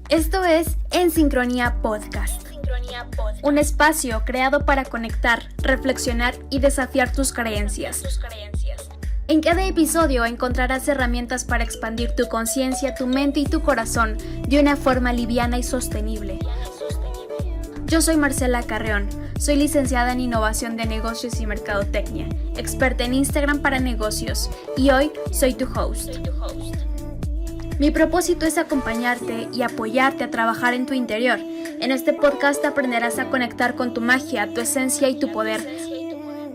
Esto es En Sincronía Podcast, un espacio creado para conectar, reflexionar y desafiar tus creencias. En cada episodio encontrarás herramientas para expandir tu conciencia, tu mente y tu corazón de una forma liviana y sostenible. Yo soy Marcela Carreón, soy licenciada en Innovación de Negocios y Mercadotecnia, experta en Instagram para negocios y hoy soy tu host. Mi propósito es acompañarte y apoyarte a trabajar en tu interior. En este podcast aprenderás a conectar con tu magia, tu esencia y tu poder,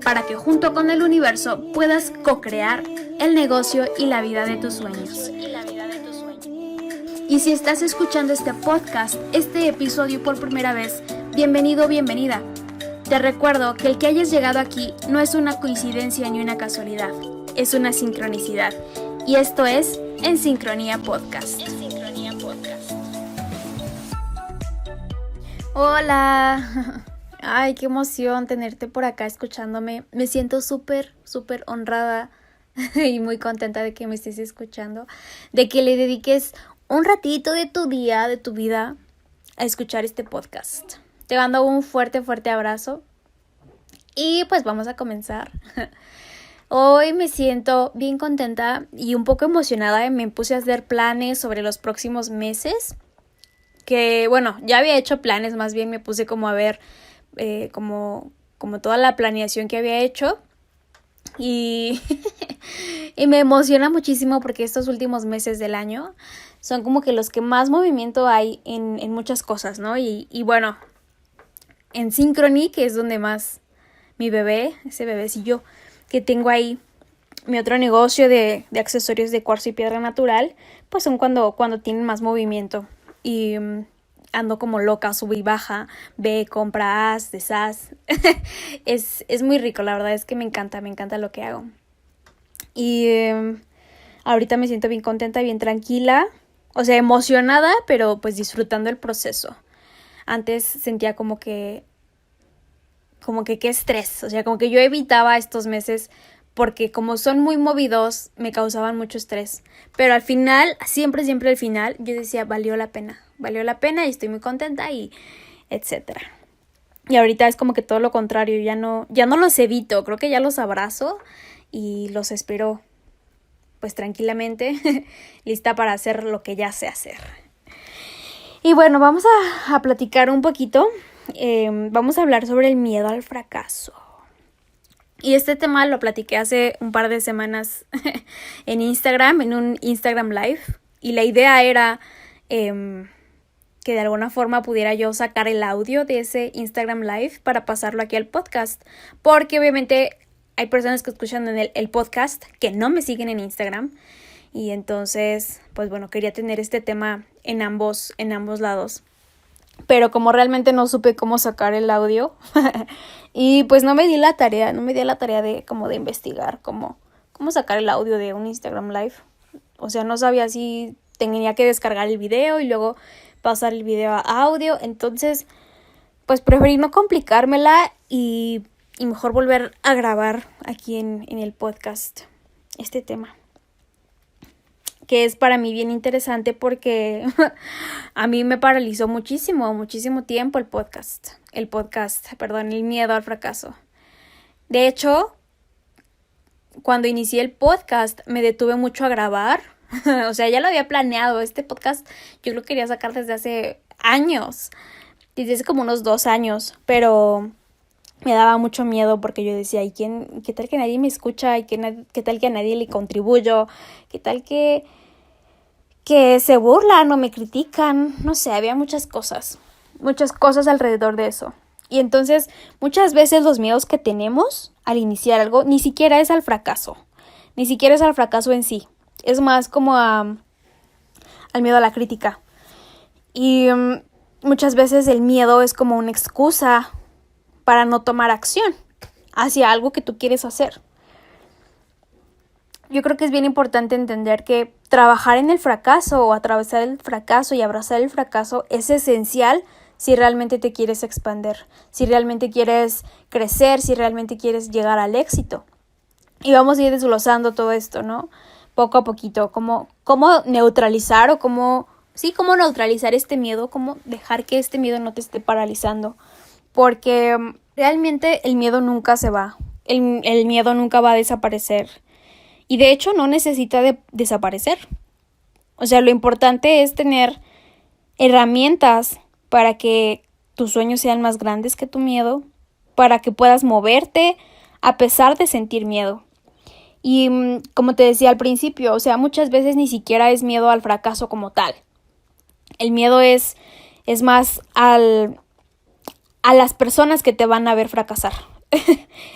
para que junto con el universo puedas co-crear el negocio y la vida de tus sueños. Y si estás escuchando este podcast, este episodio por primera vez, bienvenido o bienvenida. Te recuerdo que el que hayas llegado aquí no es una coincidencia ni una casualidad, es una sincronicidad. Y esto es En Sincronía Podcast. Hola. Ay, qué emoción tenerte por acá escuchándome. Me siento súper honrada y muy contenta de que me estés escuchando, de que le dediques un ratito de tu día, de tu vida, a escuchar este podcast. Te mando un fuerte abrazo y pues vamos a comenzar. Hoy me siento bien contenta y un poco emocionada. Me puse a hacer planes sobre los próximos meses. Que bueno, ya había hecho planes, más bien me puse como a ver como toda la planeación que había hecho. Y, y me emociona muchísimo porque estos últimos meses del año son como que los que más movimiento hay en muchas cosas, ¿no? Y bueno, en Synchrony, que es donde más mi bebé, ese bebecillo que tengo ahí, mi otro negocio de accesorios de cuarzo y piedra natural, pues son cuando tienen más movimiento. Y ando como loca, sube y baja, ve, compra, haz, deshaz. Es muy rico, la verdad es que me encanta lo que hago. Y ahorita me siento bien contenta, bien tranquila, o sea, emocionada, pero pues disfrutando el proceso. Antes sentía como que qué estrés, o sea, como que yo evitaba estos meses porque como son muy movidos, me causaban mucho estrés. Pero al final, siempre al final, yo decía, valió la pena y estoy muy contenta y etcétera. Y ahorita es como que todo lo contrario, ya no los evito, creo que ya los abrazo y los espero pues tranquilamente, lista para hacer lo que ya sé hacer. Y bueno, vamos a platicar un poquito. Vamos a hablar sobre el miedo al fracaso. Y este tema lo platiqué hace un par de semanas en Instagram, en un Instagram Live. Y la idea era que de alguna forma pudiera yo sacar el audio de ese Instagram Live para pasarlo aquí al podcast. Porque obviamente hay personas que escuchan en el podcast que no me siguen en Instagram. Y entonces, pues bueno, quería tener este tema en ambos lados. Pero como realmente no supe cómo sacar el audio y pues no me di la tarea de como de investigar cómo sacar el audio de un Instagram Live. O sea, no sabía si tenía que descargar el video y luego pasar el video a audio. Entonces, pues preferí no complicármela y mejor volver a grabar aquí en el podcast este tema, que es para mí bien interesante porque a mí me paralizó muchísimo tiempo el miedo al fracaso. De hecho, cuando inicié el podcast me detuve mucho a grabar. O sea, ya lo había planeado. Este podcast yo lo quería sacar desde hace años, desde hace como unos 2 años, pero me daba mucho miedo porque yo decía, ¿y qué tal que nadie me escucha? ¿Y qué tal que a nadie le contribuyo? ¿Qué tal que se burlan o me critican? No sé, había muchas cosas alrededor de eso. Y entonces muchas veces los miedos que tenemos al iniciar algo ni siquiera es al fracaso en sí, es más como al miedo a la crítica. Y muchas veces el miedo es como una excusa para no tomar acción hacia algo que tú quieres hacer. Yo creo que es bien importante entender que trabajar en el fracaso o atravesar el fracaso y abrazar el fracaso es esencial si realmente te quieres expandir, si realmente quieres crecer, si realmente quieres llegar al éxito. Y vamos a ir desglosando todo esto, ¿no? Poco a poquito, cómo neutralizar o cómo sí, cómo neutralizar este miedo, cómo dejar que este miedo no te esté paralizando. Porque realmente el miedo nunca se va, el miedo nunca va a desaparecer. Y de hecho no necesita de desaparecer. O sea, lo importante es tener herramientas para que tus sueños sean más grandes que tu miedo, para que puedas moverte a pesar de sentir miedo. Y como te decía al principio, o sea, muchas veces ni siquiera es miedo al fracaso como tal. El miedo es más a las personas que te van a ver fracasar.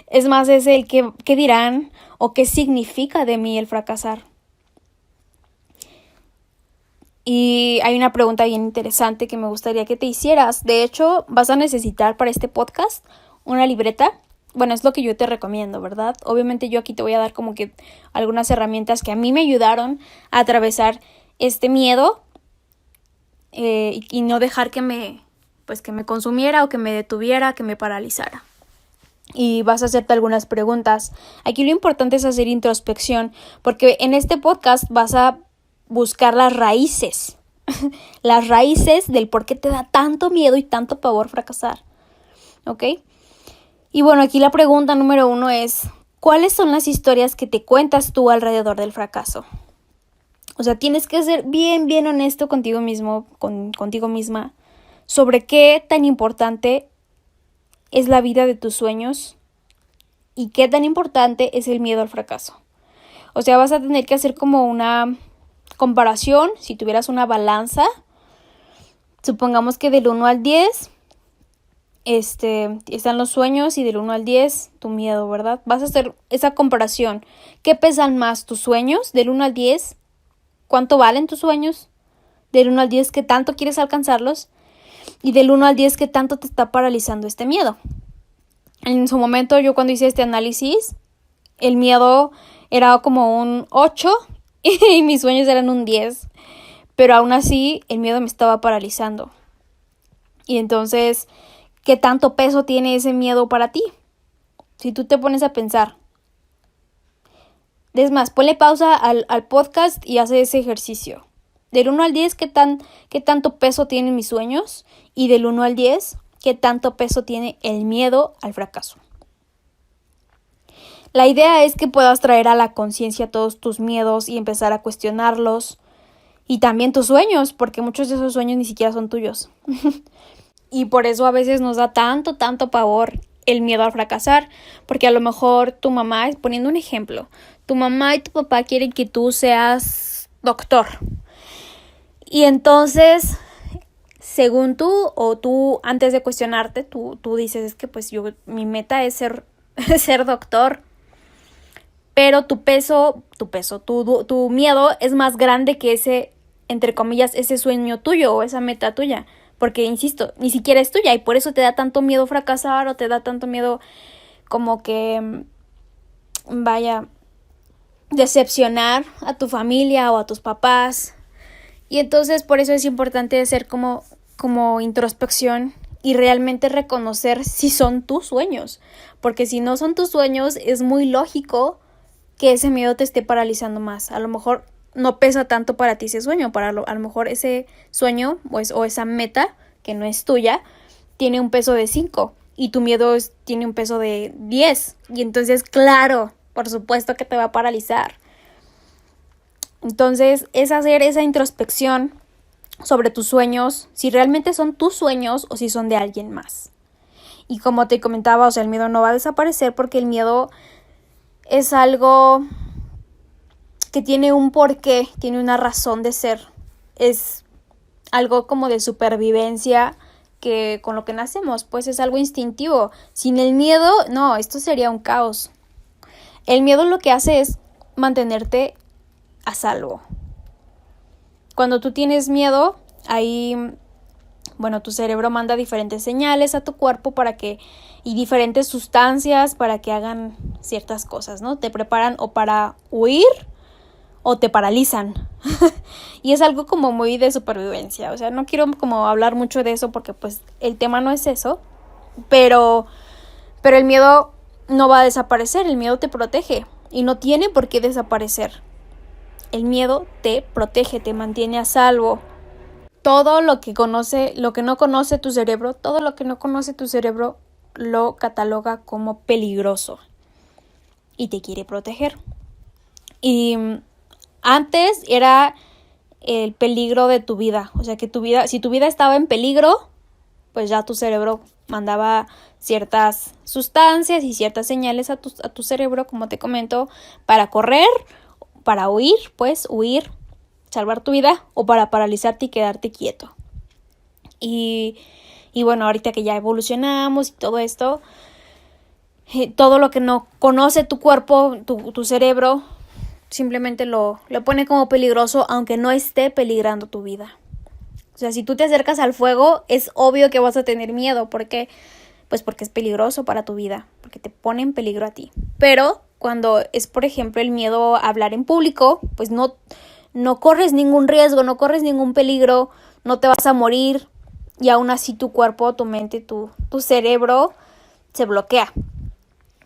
Es más, es el qué dirán o qué significa de mí el fracasar. Y hay una pregunta bien interesante que me gustaría que te hicieras. De hecho, vas a necesitar para este podcast una libreta. Bueno, es lo que yo te recomiendo, ¿verdad? Obviamente yo aquí te voy a dar como que algunas herramientas que a mí me ayudaron a atravesar este miedo y no dejar que me consumiera o que me detuviera, que me paralizara. Y vas a hacerte algunas preguntas. Aquí lo importante es hacer introspección, porque en este podcast vas a buscar las raíces del por qué te da tanto miedo y tanto pavor fracasar, ¿ok? Y bueno, aquí la pregunta número 1 es, ¿cuáles son las historias que te cuentas tú alrededor del fracaso? O sea, tienes que ser bien, bien honesto contigo mismo, contigo misma, sobre qué tan importante es la vida de tus sueños y qué tan importante es el miedo al fracaso. O sea, vas a tener que hacer como una comparación, si tuvieras una balanza, supongamos que del 1 al 10 están los sueños y del 1 al 10 tu miedo, ¿verdad? Vas a hacer esa comparación. ¿Qué pesan más tus sueños? Del 1 al 10, ¿cuánto valen tus sueños? Del 1 al 10, ¿qué tanto quieres alcanzarlos? Y del 1 al 10, ¿qué tanto te está paralizando este miedo? En su momento, yo cuando hice este análisis, el miedo era como un 8 y mis sueños eran un 10. Pero aún así, el miedo me estaba paralizando. Y entonces, ¿qué tanto peso tiene ese miedo para ti? Si tú te pones a pensar. Es más, ponle pausa al podcast y hace ese ejercicio. Del 1 al 10, ¿qué tanto peso tienen mis sueños? Y del 1 al 10, ¿qué tanto peso tiene el miedo al fracaso? La idea es que puedas traer a la conciencia todos tus miedos y empezar a cuestionarlos. Y también tus sueños, porque muchos de esos sueños ni siquiera son tuyos. Y por eso a veces nos da tanto pavor el miedo al fracasar. Porque a lo mejor tu mamá, poniendo un ejemplo, tu mamá y tu papá quieren que tú seas doctor. Y entonces, según tú, o tú antes de cuestionarte, tú dices, es que pues mi meta es ser doctor. Pero tu miedo es más grande que ese, entre comillas, ese sueño tuyo o esa meta tuya. Porque, insisto, ni siquiera es tuya y por eso te da tanto miedo fracasar o te da tanto miedo como que, decepcionar a tu familia o a tus papás. Y entonces por eso es importante hacer como introspección y realmente reconocer si son tus sueños. Porque si no son tus sueños, es muy lógico que ese miedo te esté paralizando más. A lo mejor no pesa tanto para ti ese sueño, a lo mejor ese sueño o esa meta que no es tuya tiene un peso de 5 y tu miedo tiene un peso de 10 y entonces claro, por supuesto que te va a paralizar. Entonces es hacer esa introspección sobre tus sueños, si realmente son tus sueños o si son de alguien más. Y como te comentaba, o sea, el miedo no va a desaparecer porque el miedo es algo que tiene un porqué, tiene una razón de ser. Es algo como de supervivencia que con lo que nacemos, pues es algo instintivo. Sin el miedo, no, esto sería un caos. El miedo lo que hace es mantenerte a salvo. Cuando tú tienes miedo, ahí, tu cerebro manda diferentes señales a tu cuerpo y diferentes sustancias para que hagan ciertas cosas, ¿no? Te preparan o para huir o te paralizan. Y es algo como muy de supervivencia. O sea, no quiero como hablar mucho de eso porque pues el tema no es eso. Pero el miedo no va a desaparecer. El miedo te protege y no tiene por qué desaparecer. El miedo te protege, te mantiene a salvo. todo lo que no conoce tu cerebro, todo lo que no conoce tu cerebro lo cataloga como peligroso y te quiere proteger. Y antes era el peligro de tu vida, o sea que si tu vida estaba en peligro, pues ya tu cerebro mandaba ciertas sustancias y ciertas señales a tu cerebro, como te comento, para correr, para huir, salvar tu vida, o para paralizarte y quedarte quieto. Y bueno, ahorita que ya evolucionamos y todo esto, todo lo que no conoce tu cuerpo, tu cerebro, simplemente lo pone como peligroso, aunque no esté peligrando tu vida. O sea, si tú te acercas al fuego, es obvio que vas a tener miedo. ¿Por qué? Pues porque es peligroso para tu vida, porque te pone en peligro a ti. Pero cuando es, por ejemplo, el miedo a hablar en público, pues no corres ningún riesgo, no corres ningún peligro, no te vas a morir. Y aún así tu cuerpo, tu mente, tu cerebro se bloquea.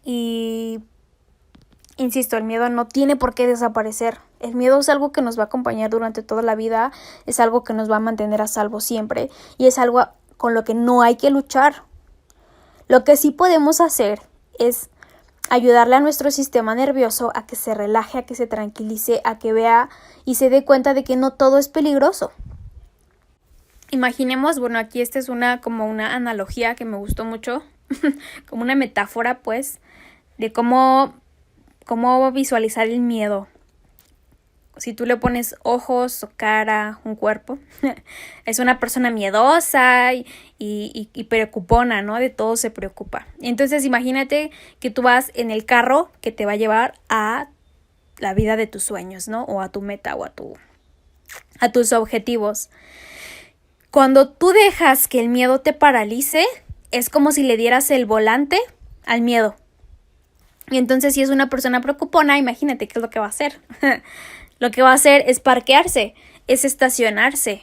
Y insisto, el miedo no tiene por qué desaparecer. El miedo es algo que nos va a acompañar durante toda la vida, es algo que nos va a mantener a salvo siempre y es algo con lo que no hay que luchar. Lo que sí podemos hacer es ayudarle a nuestro sistema nervioso a que se relaje, a que se tranquilice, a que vea y se dé cuenta de que no todo es peligroso. Imaginemos, bueno, aquí esta es como una analogía que me gustó mucho, como una metáfora, pues, de cómo visualizar el miedo. Si tú le pones ojos, cara, un cuerpo, es una persona miedosa y preocupona, ¿no? De todo se preocupa. Entonces imagínate que tú vas en el carro que te va a llevar a la vida de tus sueños, ¿no? O a tu meta o a tus objetivos. Cuando tú dejas que el miedo te paralice, es como si le dieras el volante al miedo. Y entonces si es una persona preocupona, imagínate qué es lo que va a hacer. Lo que va a hacer es parquearse, es estacionarse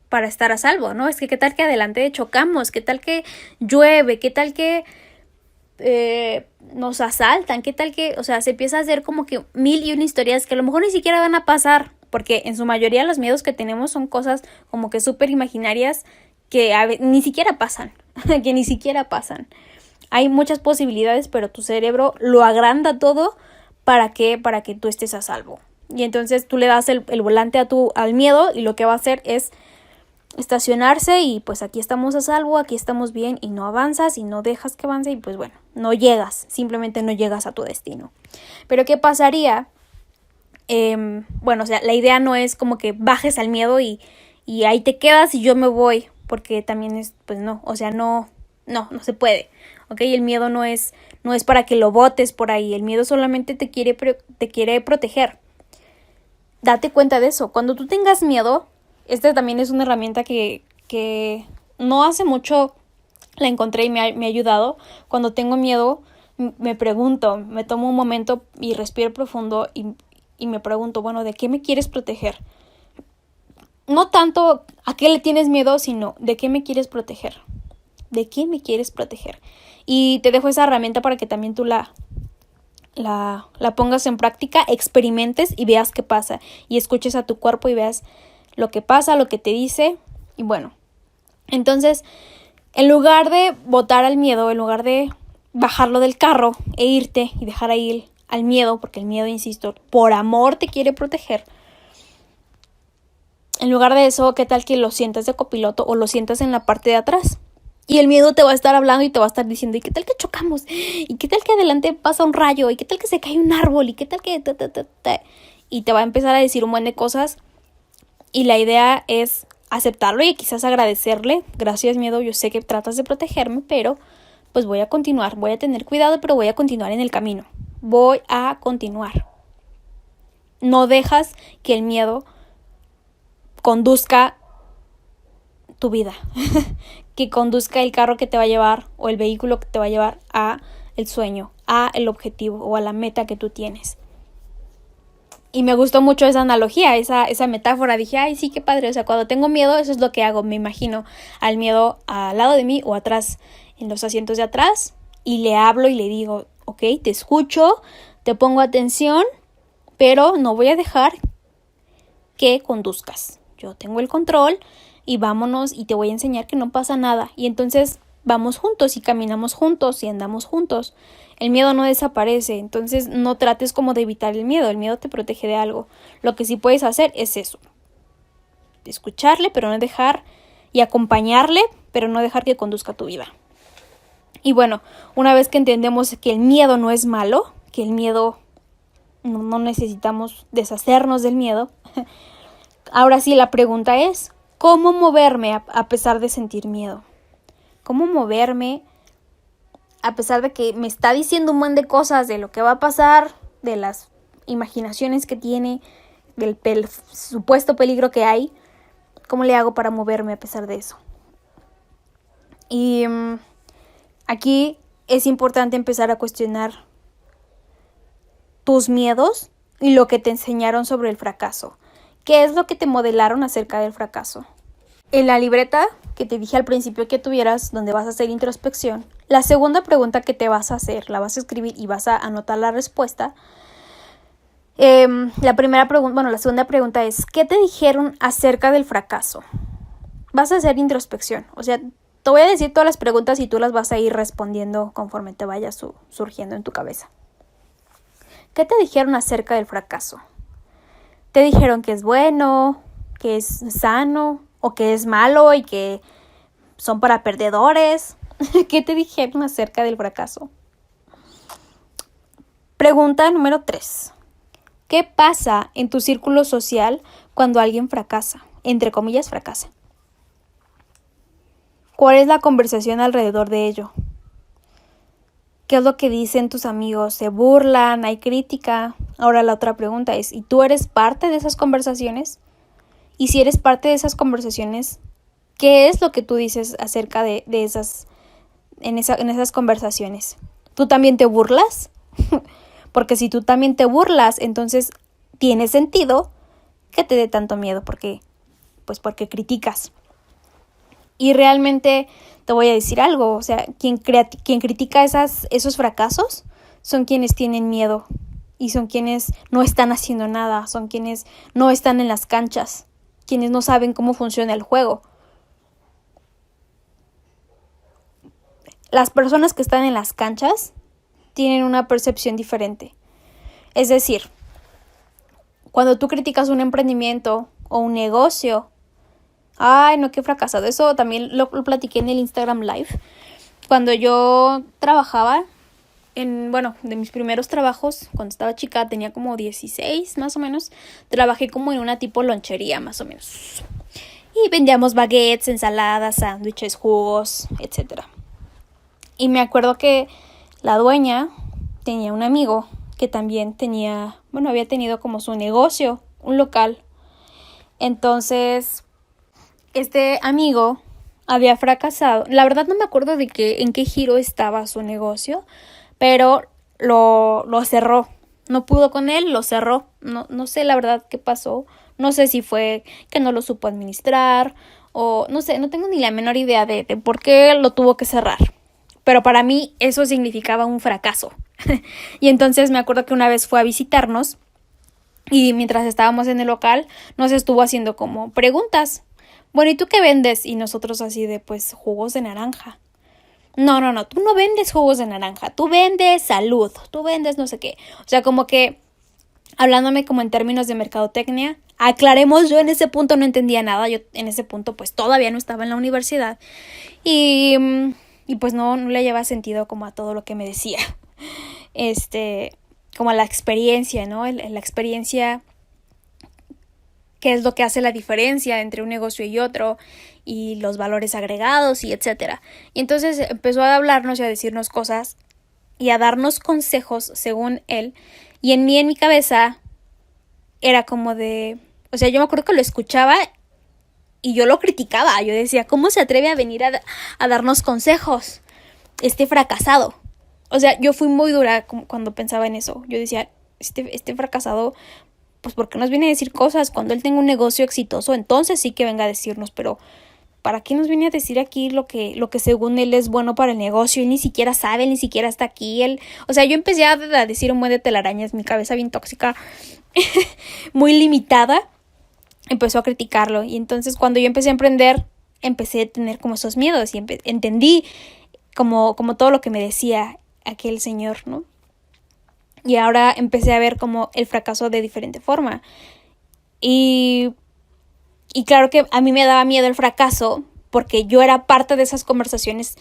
para estar a salvo, ¿no? Es que qué tal que adelante chocamos, qué tal que llueve, qué tal que nos asaltan, qué tal que, o sea, se empieza a hacer como que 1001 historias que a lo mejor ni siquiera van a pasar, porque en su mayoría los miedos que tenemos son cosas como que súper imaginarias que ni siquiera pasan, que ni siquiera pasan. Hay muchas posibilidades, pero tu cerebro lo agranda todo para que tú estés a salvo. Y entonces tú le das el volante al miedo y lo que va a hacer es estacionarse y pues aquí estamos a salvo, aquí estamos bien y no avanzas y no dejas que avance y pues bueno, no llegas, simplemente no llegas a tu destino. Pero ¿qué pasaría? Bueno, o sea, la idea no es como que bajes al miedo y ahí te quedas y yo me voy, porque también es, pues no, o sea, no se puede, ¿ok? El miedo no es para que lo botes por ahí, el miedo solamente te quiere proteger. Date cuenta de eso. Cuando tú tengas miedo, esta también es una herramienta que no hace mucho la encontré y me ha ayudado. Cuando tengo miedo, me pregunto, me tomo un momento y respiro profundo y me pregunto, bueno, ¿de qué me quieres proteger? No tanto a qué le tienes miedo, sino ¿de qué me quieres proteger? ¿De qué me quieres proteger? Y te dejo esa herramienta para que también tú la pongas en práctica, experimentes y veas qué pasa. Y escuches a tu cuerpo y veas lo que pasa, lo que te dice. Y bueno, entonces, en lugar de botar al miedo, en lugar de bajarlo del carro e irte y dejar ahí al miedo, porque el miedo, insisto, por amor te quiere proteger. En lugar de eso, ¿qué tal que lo sientas de copiloto o lo sientas en la parte de atrás? Y el miedo te va a estar hablando y te va a estar diciendo, ¿y qué tal que chocamos? ¿Y qué tal que adelante pasa un rayo? ¿Y qué tal que se cae un árbol? ¿Y qué tal que...? Y te va a empezar a decir un buen de cosas. Y la idea es aceptarlo y quizás agradecerle. Gracias, miedo, yo sé que tratas de protegerme, pero pues voy a continuar. Voy a tener cuidado, pero voy a continuar en el camino. Voy a continuar. No dejas que el miedo conduzca tu vida. Que conduzca el carro que te va a llevar o el vehículo que te va a llevar a el sueño, a el objetivo o a la meta que tú tienes. Y me gustó mucho esa analogía, esa metáfora. Dije, ay, sí, qué padre. O sea, cuando tengo miedo, eso es lo que hago. Me imagino al miedo al lado de mí o atrás, en los asientos de atrás. Y le hablo y le digo, ok, te escucho, te pongo atención, pero no voy a dejar que conduzcas. yo tengo el control y vámonos y te voy a enseñar que no pasa nada. Y entonces vamos juntos y caminamos juntos y andamos juntos. El miedo no desaparece, entonces no trates como de evitar el miedo te protege de algo. Lo que sí puedes hacer es eso, escucharle, pero no dejar, y acompañarle, pero no dejar que conduzca tu vida. Y bueno, una vez que entendemos que el miedo no es malo, que el miedo no necesitamos deshacernos del miedo, ahora sí la pregunta es, ¿cómo moverme a pesar de sentir miedo? ¿Cómo moverme a pesar de que me está diciendo un montón de cosas de lo que va a pasar, de las imaginaciones que tiene, del supuesto peligro que hay? ¿Cómo le hago para moverme a pesar de eso? Y aquí es importante empezar a cuestionar tus miedos y lo que te enseñaron sobre el fracaso. ¿Qué es lo que te modelaron acerca del fracaso? En la libreta que te dije al principio que tuvieras, donde vas a hacer introspección, la segunda pregunta que te vas a hacer, la vas a escribir y vas a anotar la respuesta. La segunda pregunta es, ¿qué te dijeron acerca del fracaso? Vas a hacer introspección, o sea, te voy a decir todas las preguntas y tú las vas a ir respondiendo conforme te vaya surgiendo en tu cabeza. ¿Qué te dijeron acerca del fracaso? ¿Te dijeron que es bueno, que es sano, o que es malo y que son para perdedores? ¿Qué te dijeron acerca del fracaso? Pregunta número 3. ¿Qué pasa en tu círculo social cuando alguien fracasa? Entre comillas, fracasa. ¿Cuál es la conversación alrededor de ello? ¿Qué es lo que dicen tus amigos? ¿Se burlan? ¿Hay crítica? Ahora la otra pregunta es, ¿y tú eres parte de esas conversaciones? Y si eres parte de esas conversaciones, ¿qué es lo que tú dices acerca de esas conversaciones? ¿Tú también te burlas? Porque si tú también te burlas, entonces tiene sentido que te dé tanto miedo, porque criticas. Y realmente te voy a decir algo, o sea, quien critica esos fracasos son quienes tienen miedo y son quienes no están haciendo nada, son quienes no están en las canchas, quienes no saben cómo funciona el juego. Las personas que están en las canchas tienen una percepción diferente. Es decir, cuando tú criticas un emprendimiento o un negocio, ay, no, qué fracasado. Eso también lo platiqué en el Instagram Live. Cuando yo trabajaba de mis primeros trabajos, cuando estaba chica, tenía como 16 más o menos, trabajé como en una tipo lonchería más o menos. Y vendíamos baguettes, ensaladas, sándwiches, jugos, etc. Y me acuerdo que la dueña tenía un amigo que también había tenido como su negocio, un local. Entonces, este amigo había fracasado. La verdad no me acuerdo en qué giro estaba su negocio, pero lo cerró. No pudo con él, lo cerró. No sé la verdad qué pasó. No sé si fue que no lo supo administrar o no sé, no tengo ni la menor idea de por qué lo tuvo que cerrar. Pero para mí eso significaba un fracaso. Y entonces me acuerdo que una vez fue a visitarnos y mientras estábamos en el local nos estuvo haciendo como preguntas. Bueno, ¿y tú qué vendes? Y nosotros así de, pues, jugos de naranja. No, tú no vendes jugos de naranja, tú vendes salud, tú vendes no sé qué. O sea, como que hablándome como en términos de mercadotecnia, aclaremos, yo en ese punto no entendía nada, yo en ese punto pues todavía no estaba en la universidad y pues no le llevaba sentido como a todo lo que me decía. Como a la experiencia, ¿no? La experiencia, qué es lo que hace la diferencia entre un negocio y otro, y los valores agregados y etcétera. Y entonces empezó a hablarnos y a decirnos cosas y a darnos consejos según él. Y en mi cabeza era como de, o sea, yo me acuerdo que lo escuchaba y yo lo criticaba. Yo decía, ¿cómo se atreve a venir a darnos consejos? Fracasado. O sea, yo fui muy dura cuando pensaba en eso. Yo decía, este fracasado, pues ¿por qué nos viene a decir cosas? Cuando él tenga un negocio exitoso, entonces sí que venga a decirnos, pero ¿para qué nos viene a decir aquí lo que según él es bueno para el negocio? Él ni siquiera sabe, él ni siquiera está aquí. O sea, yo empecé a decir un buen de telarañas, mi cabeza bien tóxica, muy limitada. empezó a criticarlo. Y entonces cuando yo empecé a emprender, empecé a tener como esos miedos y entendí como todo lo que me decía aquel señor, ¿no? Y ahora empecé a ver como el fracaso de diferente forma. Y claro que a mí me daba miedo el fracaso porque yo era parte de esas conversaciones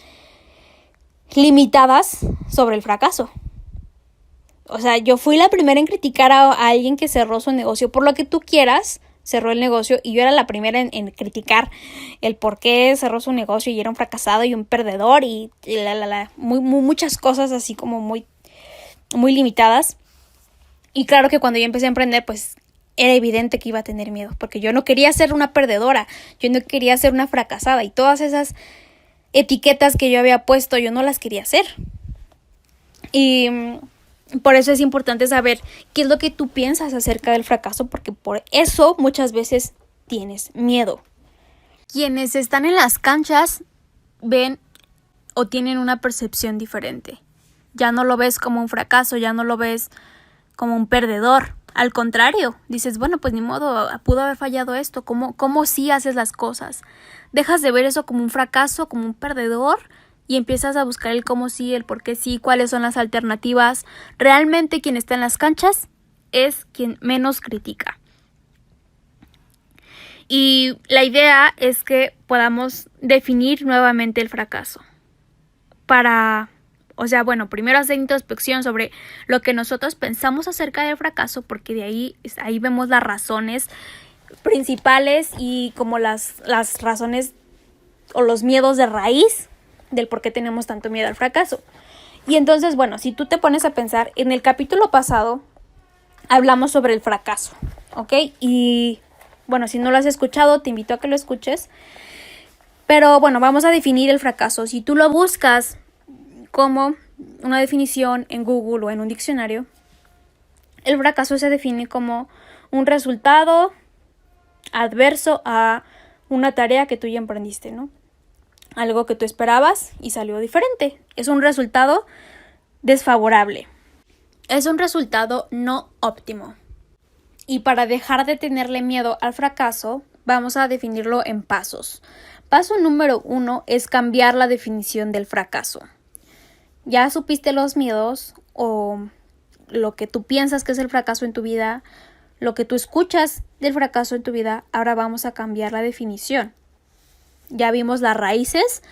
limitadas sobre el fracaso. O sea, yo fui la primera en criticar a alguien que cerró su negocio. Por lo que tú quieras, cerró el negocio. Y yo era la primera en criticar el por qué cerró su negocio y era un fracasado y un perdedor y muchas cosas así como muy limitadas. Y claro que cuando yo empecé a emprender, pues era evidente que iba a tener miedo. Porque yo no quería ser una perdedora. Yo no quería ser una fracasada. Y todas esas etiquetas que yo había puesto, yo no las quería hacer. Y por eso es importante saber qué es lo que tú piensas acerca del fracaso, porque por eso muchas veces tienes miedo. Quienes están en las canchas ven o tienen una percepción diferente. Ya no lo ves como un fracaso, ya no lo ves como un perdedor. Al contrario, dices, bueno, pues ni modo, pudo haber fallado esto. ¿Cómo sí haces las cosas? Dejas de ver eso como un fracaso, como un perdedor, y empiezas a buscar el cómo sí, el por qué sí, cuáles son las alternativas. Realmente quien está en las canchas es quien menos critica. Y la idea es que podamos definir nuevamente el fracaso. Primero hacer introspección sobre lo que nosotros pensamos acerca del fracaso, porque de ahí vemos las razones principales y como las razones o los miedos de raíz del por qué tenemos tanto miedo al fracaso. Y entonces, bueno, si tú te pones a pensar, en el capítulo pasado hablamos sobre el fracaso, ¿ok? Y bueno, si no lo has escuchado, te invito a que lo escuches. Pero bueno, vamos a definir el fracaso. Si tú lo buscas como una definición en Google o en un diccionario, el fracaso se define como un resultado adverso a una tarea que tú ya emprendiste, ¿no? Algo que tú esperabas y salió diferente. Es un resultado desfavorable. Es un resultado no óptimo. Y para dejar de tenerle miedo al fracaso, vamos a definirlo en pasos. Paso número 1 es cambiar la definición del fracaso. Ya supiste los miedos o lo que tú piensas que es el fracaso en tu vida, lo que tú escuchas del fracaso en tu vida. Ahora vamos a cambiar la definición. Ya vimos las raíces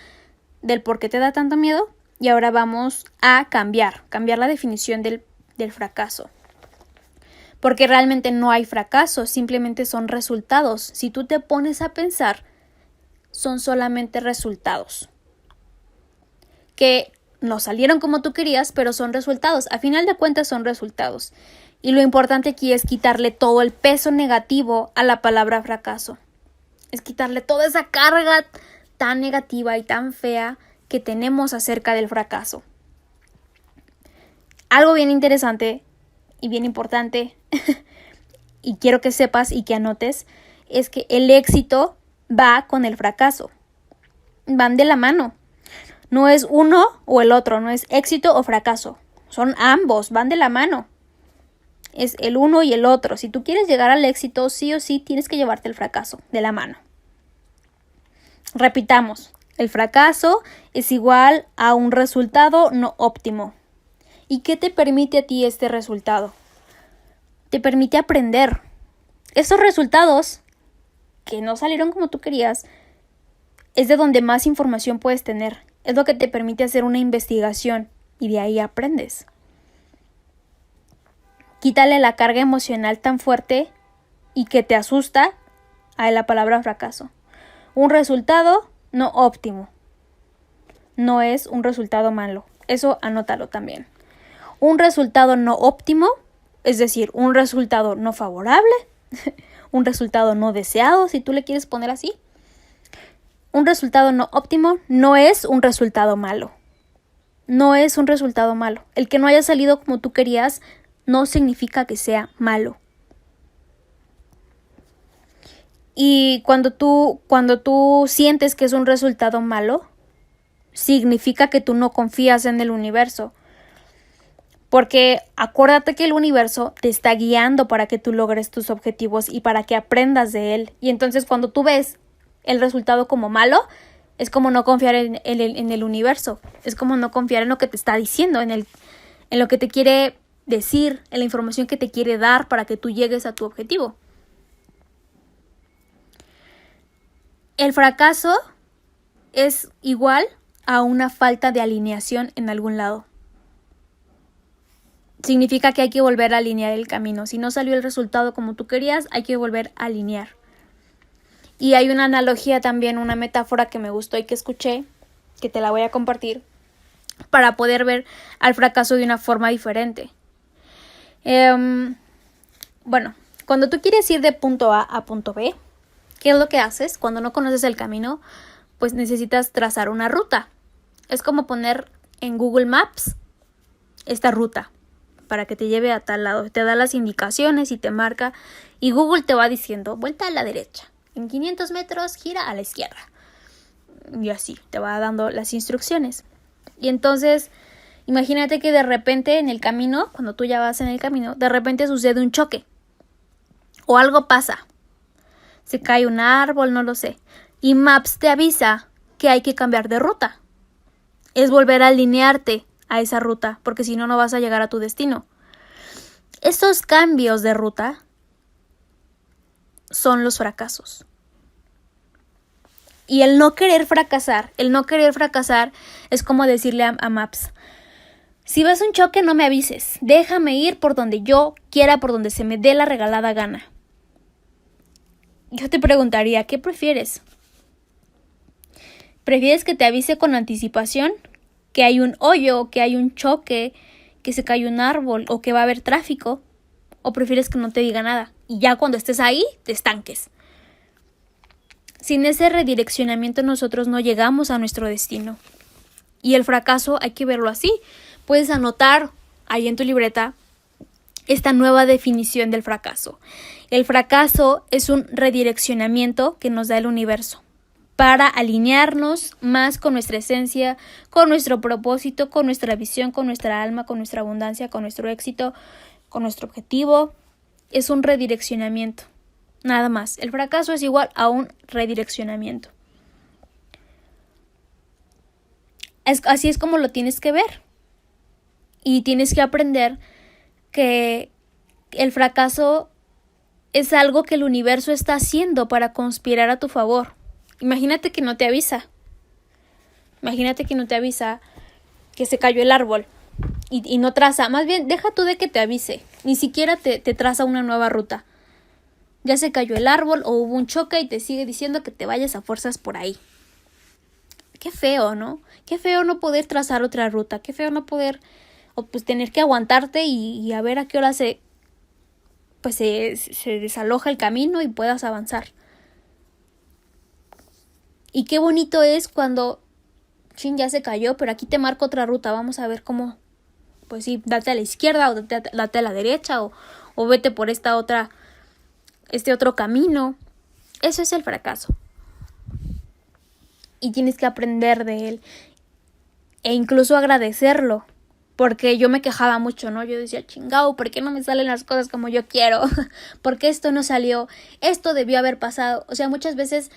del por qué te da tanto miedo y ahora vamos a cambiar la definición del fracaso. Porque realmente no hay fracaso, simplemente son resultados. Si tú te pones a pensar, son solamente resultados. Que no salieron como tú querías, pero son resultados. A final de cuentas son resultados. Y lo importante aquí es quitarle todo el peso negativo a la palabra fracaso. Es quitarle toda esa carga tan negativa y tan fea que tenemos acerca del fracaso. Algo bien interesante y bien importante, y quiero que sepas y que anotes, es que el éxito va con el fracaso. Van de la mano. No es uno o el otro, no es éxito o fracaso. Son ambos, van de la mano. Es el uno y el otro. Si tú quieres llegar al éxito, sí o sí tienes que llevarte el fracaso de la mano. Repitamos, el fracaso es igual a un resultado no óptimo. ¿Y qué te permite a ti este resultado? Te permite aprender. Esos resultados que no salieron como tú querías es de donde más información puedes tener. Es lo que te permite hacer una investigación y de ahí aprendes. Quítale la carga emocional tan fuerte y que te asusta a la palabra fracaso. Un resultado no óptimo. No es un resultado malo. Eso anótalo también. Un resultado no óptimo, es decir, un resultado no favorable, un resultado no deseado, si tú le quieres poner así. Un resultado no óptimo no es un resultado malo. No es un resultado malo. El que no haya salido como tú querías no significa que sea malo. Y cuando tú sientes que es un resultado malo, significa que tú no confías en el universo. Porque acuérdate que el universo te está guiando para que tú logres tus objetivos y para que aprendas de él. Y entonces cuando tú ves el resultado como malo, es como no confiar en el universo. Es como no confiar en lo que te está diciendo, en lo que te quiere decir, en la información que te quiere dar para que tú llegues a tu objetivo. El fracaso es igual a una falta de alineación en algún lado. Significa que hay que volver a alinear el camino. Si no salió el resultado como tú querías, hay que volver a alinear. Y hay una analogía también, una metáfora que me gustó y que escuché, que te la voy a compartir, para poder ver al fracaso de una forma diferente. Bueno, cuando tú quieres ir de punto A a punto B, ¿qué es lo que haces? Cuando no conoces el camino, pues necesitas trazar una ruta. Es como poner en Google Maps esta ruta para que te lleve a tal lado. Te da las indicaciones y te marca. Y Google te va diciendo, vuelta a la derecha. En 500 metros, gira a la izquierda. Y así, te va dando las instrucciones. Y entonces, imagínate que de repente en el camino, cuando tú ya vas en el camino, de repente sucede un choque. O algo pasa. Se cae un árbol, no lo sé. Y Maps te avisa que hay que cambiar de ruta. Es volver a alinearte a esa ruta, porque si no, no vas a llegar a tu destino. Estos cambios de ruta son los fracasos. Y el no querer fracasar es como decirle a Maps, si ves un choque no me avises, déjame ir por donde yo quiera, por donde se me dé la regalada gana. Yo te preguntaría, ¿qué prefieres? ¿Prefieres que te avise con anticipación que hay un hoyo, que hay un choque, que se cayó un árbol o que va a haber tráfico? ¿O prefieres que no te diga nada y ya cuando estés ahí te estanques? Sin ese redireccionamiento nosotros no llegamos a nuestro destino. Y el fracaso hay que verlo así. Puedes anotar ahí en tu libreta esta nueva definición del fracaso. El fracaso es un redireccionamiento que nos da el universo para alinearnos más con nuestra esencia, con nuestro propósito, con nuestra visión, con nuestra alma, con nuestra abundancia, con nuestro éxito, con nuestro objetivo. Es un redireccionamiento. Nada más. El fracaso es igual a un redireccionamiento. Así es como lo tienes que ver. Y tienes que aprender que el fracaso es algo que el universo está haciendo para conspirar a tu favor. Imagínate que no te avisa. Imagínate que no te avisa que se cayó el árbol y no traza. Más bien, deja tú de que te avise. Ni siquiera te traza una nueva ruta. Ya se cayó el árbol o hubo un choque y te sigue diciendo que te vayas a fuerzas por ahí. Qué feo, ¿no? Qué feo no poder trazar otra ruta. Qué feo no poder, o pues tener que aguantarte y a ver a qué hora se desaloja el camino y puedas avanzar. Y qué bonito es cuando, ya se cayó, pero aquí te marco otra ruta. Vamos a ver cómo, pues sí, date a la izquierda o date a la derecha o vete por este otro camino. Eso es el fracaso. Y tienes que aprender de él. E incluso agradecerlo. Porque yo me quejaba mucho, ¿no? Yo decía, chingao, ¿por qué no me salen las cosas como yo quiero? ¿Por qué esto no salió? Esto debió haber pasado. O sea, muchas veces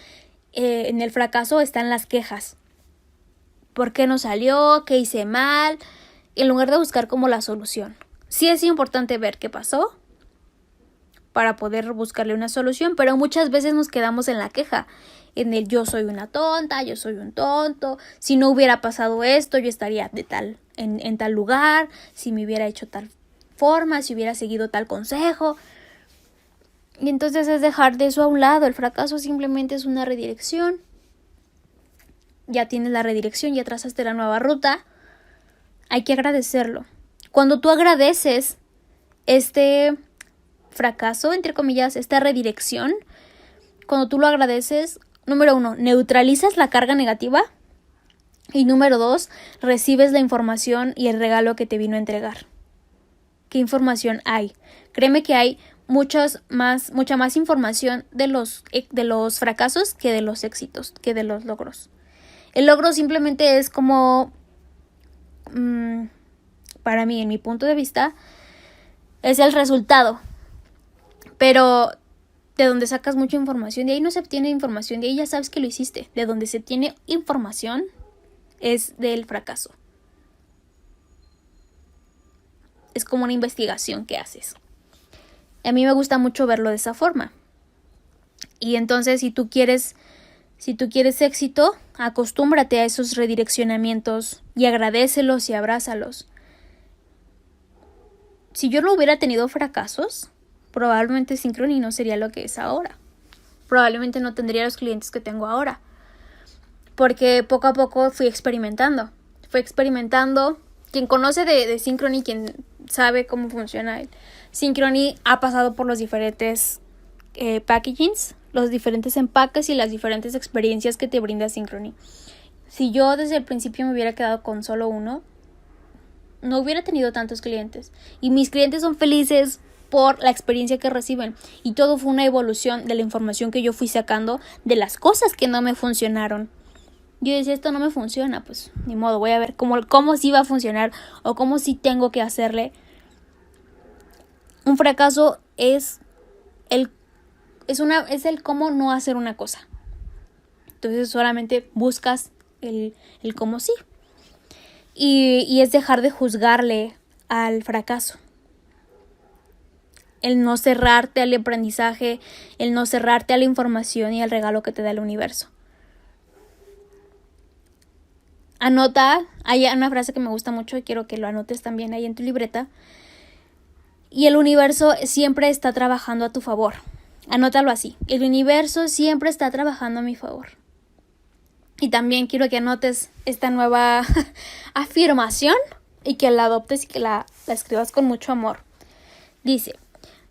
en el fracaso están las quejas. ¿Por qué no salió? ¿Qué hice mal? En lugar de buscar como la solución. Sí es importante ver qué pasó para poder buscarle una solución, pero muchas veces nos quedamos en la queja, en el yo soy una tonta, yo soy un tonto, si no hubiera pasado esto, yo estaría en tal lugar, si me hubiera hecho tal forma, si hubiera seguido tal consejo. Y entonces es dejar de eso a un lado. El fracaso simplemente es una redirección. Ya tienes la redirección, ya trazaste la nueva ruta. Hay que agradecerlo. Cuando tú agradeces este fracaso, entre comillas, esta redirección, cuando tú lo agradeces, número 1, neutralizas la carga negativa y número 2, recibes la información y el regalo que te vino a entregar. ¿Qué información hay? Créeme que hay mucha más información de los fracasos que de los éxitos, que de los logros. El logro simplemente es como para mí, en mi punto de vista, es el resultado. Pero de donde sacas mucha información, de ahí no se obtiene información, de ahí ya sabes que lo hiciste. De donde se tiene información es del fracaso. Es como una investigación que haces. A mí me gusta mucho verlo de esa forma. Y entonces si tú quieres éxito, acostúmbrate a esos redireccionamientos y agradécelos y abrázalos. Si yo no hubiera tenido fracasos, probablemente Synchrony no sería lo que es ahora. Probablemente no tendría los clientes que tengo ahora. Porque poco a poco fui experimentando. Quien conoce de Synchrony, quien sabe cómo funciona el Synchrony, ha pasado por los diferentes packagings, los diferentes empaques y las diferentes experiencias que te brinda Synchrony. Si yo desde el principio me hubiera quedado con solo uno, no hubiera tenido tantos clientes. Y mis clientes son felices por la experiencia que reciben. Y todo fue una evolución de la información que yo fui sacando de las cosas que no me funcionaron. Yo decía, esto no me funciona, pues ni modo, voy a ver cómo sí va a funcionar o cómo sí tengo que hacerle. Un fracaso es el cómo no hacer una cosa. Entonces solamente buscas el cómo sí. Y es dejar de juzgarle al fracaso. El no cerrarte al aprendizaje, el no cerrarte a la información y al regalo que te da el universo. Anota, hay una frase que me gusta mucho y quiero que lo anotes también ahí en tu libreta. Y el universo siempre está trabajando a tu favor. Anótalo así. El universo siempre está trabajando a mi favor. Y también quiero que anotes esta nueva afirmación y que la adoptes y que la escribas con mucho amor. Dice,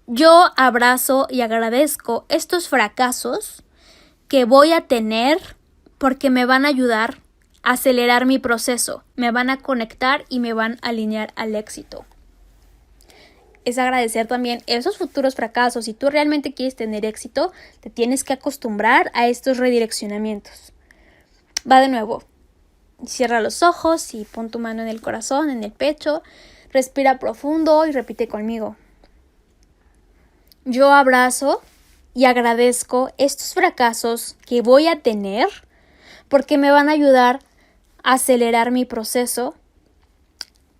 yo abrazo y agradezco estos fracasos que voy a tener porque me van a ayudar a acelerar mi proceso, me van a conectar y me van a alinear al éxito. Es agradecer también esos futuros fracasos. Si tú realmente quieres tener éxito, te tienes que acostumbrar a estos redireccionamientos. Va de nuevo. Cierra los ojos y pon tu mano en el corazón, en el pecho. Respira profundo y repite conmigo. Yo abrazo y agradezco estos fracasos que voy a tener porque me van a ayudar a acelerar mi proceso,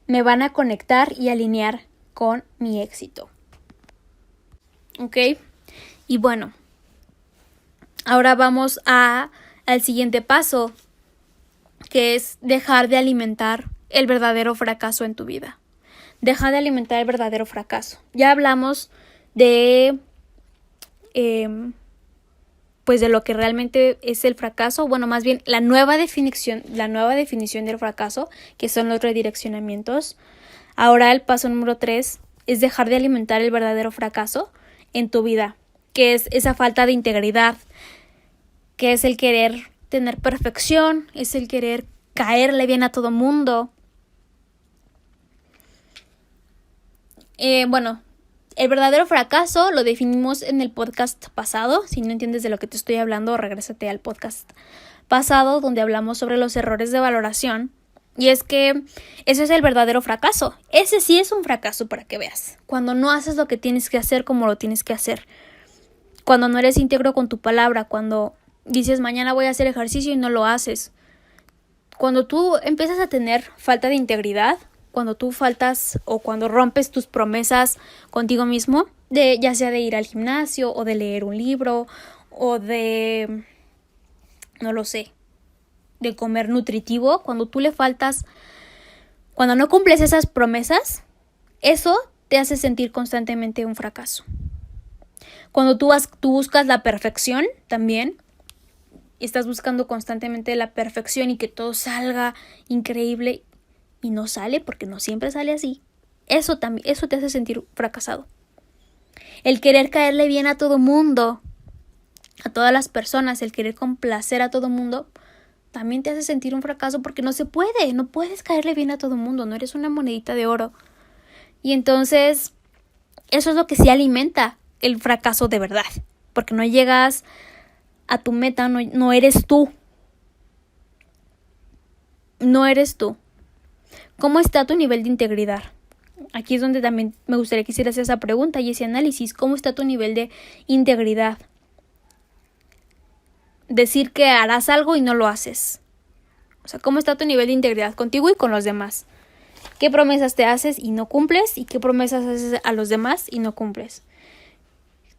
me van a conectar y alinear con mi éxito. ¿Ok? Y bueno, ahora vamos al siguiente paso, que es dejar de alimentar el verdadero fracaso en tu vida. Deja de alimentar el verdadero fracaso. Ya hablamos de pues de lo que realmente es el fracaso, bueno, más bien la nueva definición del fracaso, que son los redireccionamientos. Ahora el paso número 3 es dejar de alimentar el verdadero fracaso en tu vida, que es esa falta de integridad, que es el querer tener perfección, es el querer caerle bien a todo mundo. Bueno, el verdadero fracaso lo definimos en el podcast pasado. Si no entiendes de lo que te estoy hablando, regrésate al podcast pasado donde hablamos sobre los errores de valoración. Y es que ese es el verdadero fracaso. Ese sí es un fracaso para que veas. Cuando no haces lo que tienes que hacer como lo tienes que hacer. Cuando no eres íntegro con tu palabra. Cuando dices mañana voy a hacer ejercicio y no lo haces. Cuando tú empiezas a tener falta de integridad. Cuando tú faltas o cuando rompes tus promesas contigo mismo, ya sea de ir al gimnasio o de leer un libro o de, no lo sé, de comer nutritivo, cuando tú le faltas, cuando no cumples esas promesas, eso te hace sentir constantemente un fracaso. Cuando tú buscas la perfección también, estás buscando constantemente la perfección y que todo salga increíble y no sale porque no siempre sale así. Eso te hace sentir fracasado. El querer caerle bien a todo mundo, a todas las personas, el querer complacer a todo mundo, también te hace sentir un fracaso porque no se puede, no puedes caerle bien a todo mundo, no eres una monedita de oro. Y entonces, eso es lo que sí alimenta el fracaso de verdad, porque no llegas a tu meta, no eres tú. No eres tú. ¿Cómo está tu nivel de integridad? Aquí es donde también me gustaría que hicieras esa pregunta y ese análisis. ¿Cómo está tu nivel de integridad? Decir que harás algo y no lo haces. O sea, ¿cómo está tu nivel de integridad contigo y con los demás? ¿Qué promesas te haces y no cumples? ¿Y qué promesas haces a los demás y no cumples?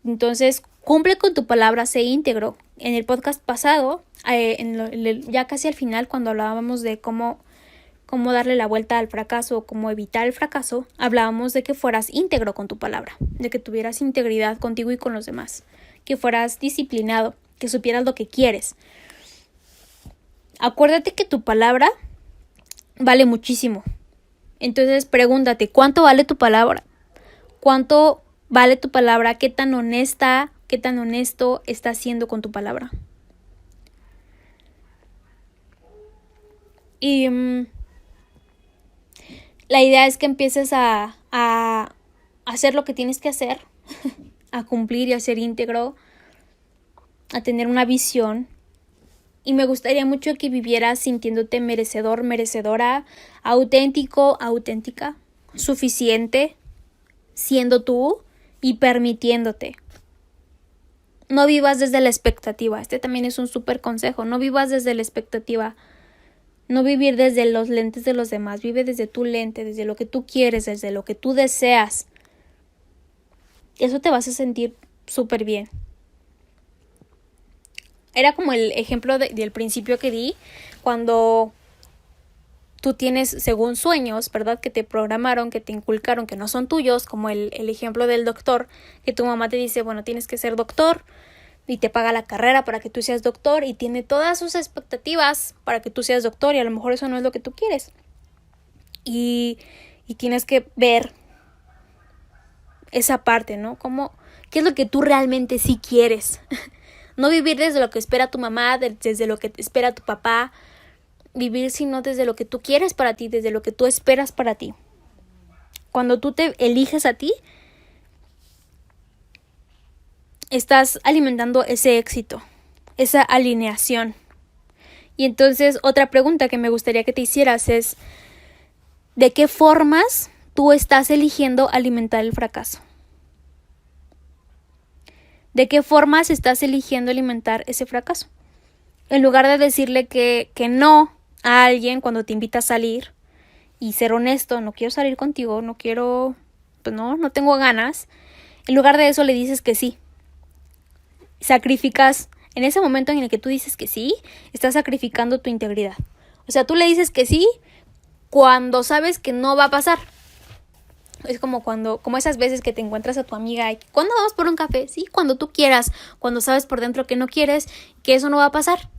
Entonces, cumple con tu palabra, sé íntegro. En el podcast pasado, ya casi al final, cuando hablábamos de cómo darle la vuelta al fracaso o cómo evitar el fracaso, hablábamos de que fueras íntegro con tu palabra, de que tuvieras integridad contigo y con los demás, que fueras disciplinado, que supieras lo que quieres. Acuérdate que tu palabra vale muchísimo. Entonces pregúntate, ¿cuánto vale tu palabra? ¿Cuánto vale tu palabra? ¿Qué tan honesta, qué tan honesto estás siendo con tu palabra? Y la idea es que empieces a hacer lo que tienes que hacer, a cumplir y a ser íntegro, a tener una visión. Y me gustaría mucho que vivieras sintiéndote merecedor, merecedora, auténtico, auténtica, suficiente, siendo tú y permitiéndote. No vivas desde la expectativa. Este también es un súper consejo. No vivas desde la expectativa. No vivir desde los lentes de los demás. Vive desde tu lente, desde lo que tú quieres, desde lo que tú deseas. Eso te vas a sentir súper bien. Era como el ejemplo del principio que di, cuando tú tienes, según sueños, ¿verdad? Que te programaron, que te inculcaron, que no son tuyos, como el ejemplo del doctor, que tu mamá te dice, bueno, tienes que ser doctor, y te paga la carrera para que tú seas doctor, y tiene todas sus expectativas para que tú seas doctor, y a lo mejor eso no es lo que tú quieres. Y tienes que ver esa parte, ¿no? ¿Qué es lo que tú realmente sí quieres? No vivir desde lo que espera tu mamá, desde lo que espera tu papá. Vivir sino desde lo que tú quieres para ti, desde lo que tú esperas para ti. Cuando tú te eliges a ti, estás alimentando ese éxito, esa alineación. Y entonces otra pregunta que me gustaría que te hicieras es, ¿de qué formas tú estás eligiendo alimentar el fracaso? ¿De qué formas estás eligiendo alimentar ese fracaso? En lugar de decirle que no a alguien cuando te invita a salir y ser honesto, no quiero salir contigo, no quiero, pues no tengo ganas. En lugar de eso le dices que sí. Sacrificas, en ese momento en el que tú dices que sí, estás sacrificando tu integridad. O sea, tú le dices que sí cuando sabes que no va a pasar. Es como esas veces que te encuentras a tu amiga y ¿cuándo vamos por un café? Sí, cuando tú quieras, cuando sabes por dentro que no quieres, que eso no va a pasar.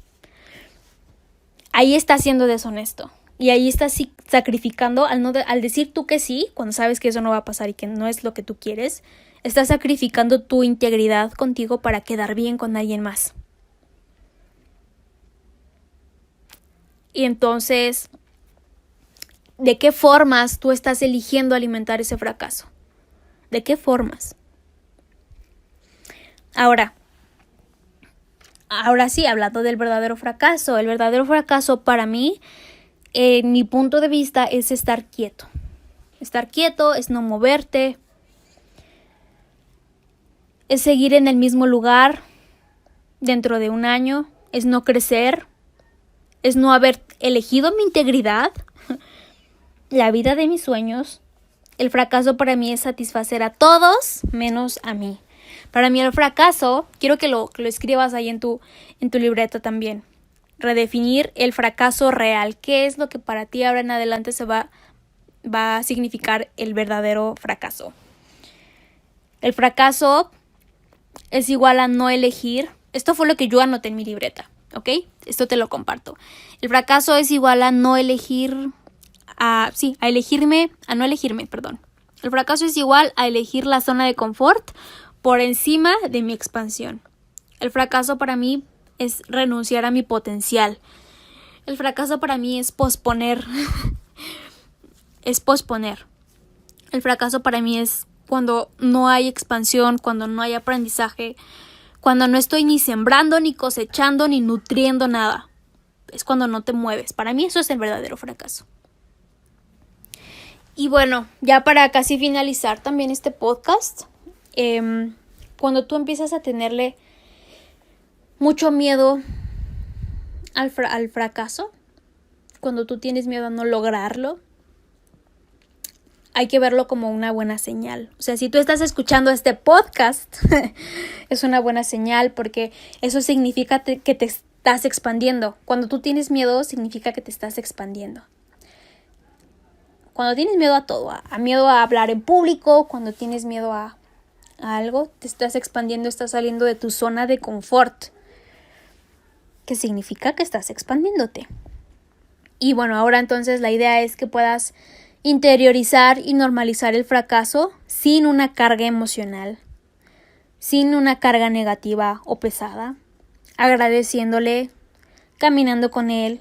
Ahí estás siendo deshonesto. Y ahí estás sacrificando, al decir tú que sí, cuando sabes que eso no va a pasar y que no es lo que tú quieres, estás sacrificando tu integridad contigo para quedar bien con alguien más. Y entonces, ¿de qué formas tú estás eligiendo alimentar ese fracaso? ¿De qué formas? Ahora sí, hablando del verdadero fracaso. El verdadero fracaso para mí, en mi punto de vista, es estar quieto. Estar quieto es no moverte, es seguir en el mismo lugar dentro de un año, es no crecer, es no haber elegido mi integridad, la vida de mis sueños. El fracaso para mí es satisfacer a todos menos a mí. Para mí el fracaso, quiero que lo escribas ahí en tu libreta también. Redefinir el fracaso real. ¿Qué es lo que para ti ahora en adelante se va a significar el verdadero fracaso? El fracaso es igual a no elegir. Esto fue lo que yo anoté en mi libreta, ¿ok? Esto te lo comparto. El fracaso es igual a no elegir, a no elegirme, perdón. El fracaso es igual a elegir la zona de confort por encima de mi expansión. El fracaso para mí es renunciar a mi potencial. El fracaso para mí es posponer. Es posponer. El fracaso para mí es cuando no hay expansión, cuando no hay aprendizaje, cuando no estoy ni sembrando, ni cosechando, ni nutriendo nada. Es cuando no te mueves. Para mí eso es el verdadero fracaso. Y bueno, ya para casi finalizar también este podcast, cuando tú empiezas a tenerle mucho miedo al fracaso, cuando tú tienes miedo a no lograrlo, hay que verlo como una buena señal. O sea, si tú estás escuchando este podcast, es una buena señal porque eso significa que te estás expandiendo. Cuando tú tienes miedo, significa que te estás expandiendo. Cuando tienes miedo a todo, a miedo a hablar en público, cuando tienes miedo a algo, te estás expandiendo, estás saliendo de tu zona de confort, que significa que estás expandiéndote. Y bueno, ahora entonces la idea es que puedas interiorizar y normalizar el fracaso sin una carga emocional, sin una carga negativa o pesada, agradeciéndole, caminando con él,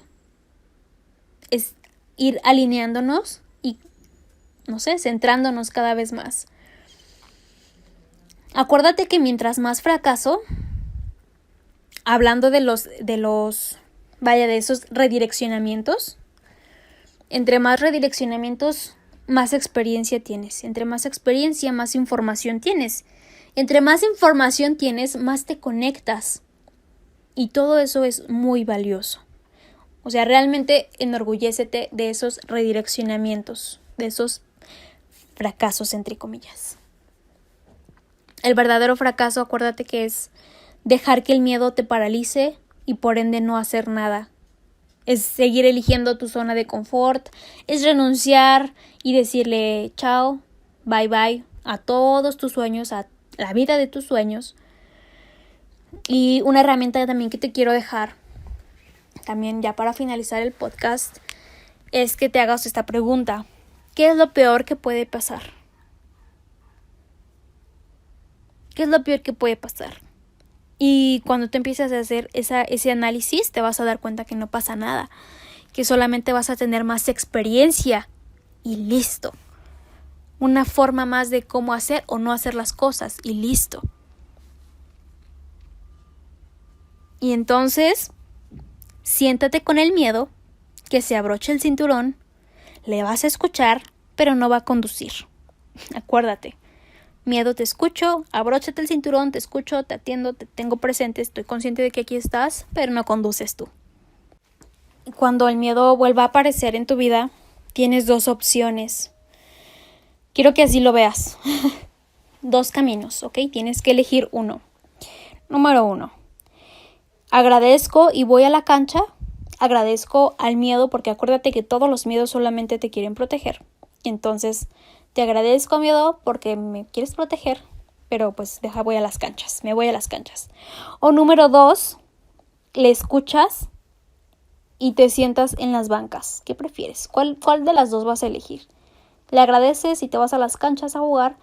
es ir alineándonos y, no sé, centrándonos cada vez más. Acuérdate que mientras más fracaso, hablando de esos redireccionamientos, entre más redireccionamientos, más experiencia tienes. Entre más experiencia, más información tienes. Entre más información tienes, más te conectas. Y todo eso es muy valioso. O sea, realmente enorgullécete de esos redireccionamientos, de esos fracasos, entre comillas. El verdadero fracaso, acuérdate que es dejar que el miedo te paralice y por ende no hacer nada. Es seguir eligiendo tu zona de confort, es renunciar y decirle chao, bye bye a todos tus sueños, a la vida de tus sueños. Y una herramienta también que te quiero dejar, también ya para finalizar el podcast, es que te hagas esta pregunta. ¿Qué es lo peor que puede pasar? ¿Qué es lo peor que puede pasar? Y cuando te empiezas a hacer ese análisis, te vas a dar cuenta que no pasa nada, que solamente vas a tener más experiencia y listo. Una forma más de cómo hacer o no hacer las cosas y listo. Y entonces, siéntate con el miedo, que se abroche el cinturón, le vas a escuchar, pero no va a conducir. Acuérdate. Miedo, te escucho, abróchate el cinturón, te escucho, te atiendo, te tengo presente, estoy consciente de que aquí estás, pero no conduces tú. Cuando el miedo vuelva a aparecer en tu vida, tienes dos opciones. Quiero que así lo veas. Dos caminos, ¿ok? Tienes que elegir uno. Número 1. Agradezco y voy a la cancha. Agradezco al miedo porque acuérdate que todos los miedos solamente te quieren proteger. Entonces, te agradezco, miedo, porque me quieres proteger, pero pues voy a las canchas, me voy a las canchas. O número 2, le escuchas y te sientas en las bancas. ¿Qué prefieres? ¿Cuál de las dos vas a elegir? ¿Le agradeces y te vas a las canchas a jugar?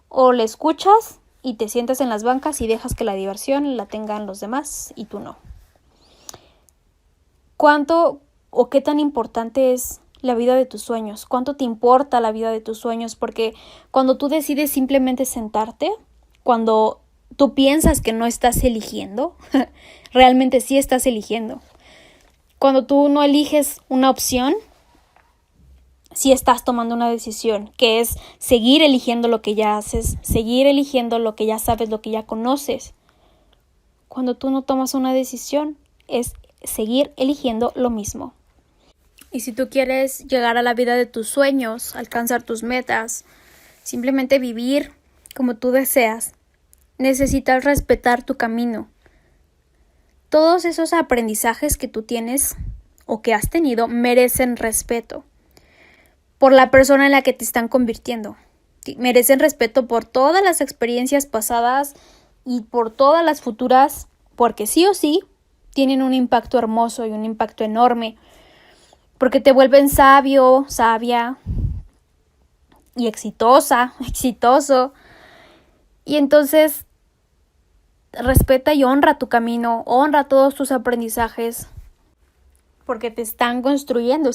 ¿O le escuchas y te sientas en las bancas y dejas que la diversión la tengan los demás y tú no? ¿Cuánto o qué tan importante es la vida de tus sueños? ¿Cuánto te importa la vida de tus sueños? Porque cuando tú decides simplemente sentarte, cuando tú piensas que no estás eligiendo, realmente sí estás eligiendo. Cuando tú no eliges una opción, sí estás tomando una decisión, que es seguir eligiendo lo que ya haces, seguir eligiendo lo que ya sabes, lo que ya conoces. Cuando tú no tomas una decisión, es seguir eligiendo lo mismo. Y si tú quieres llegar a la vida de tus sueños, alcanzar tus metas, simplemente vivir como tú deseas, necesitas respetar tu camino. Todos esos aprendizajes que tú tienes o que has tenido merecen respeto por la persona en la que te están convirtiendo. Merecen respeto por todas las experiencias pasadas y por todas las futuras, porque sí o sí tienen un impacto hermoso y un impacto enorme. Porque te vuelven sabio, sabia y exitoso. Y entonces respeta y honra tu camino, honra todos tus aprendizajes. Porque te están construyendo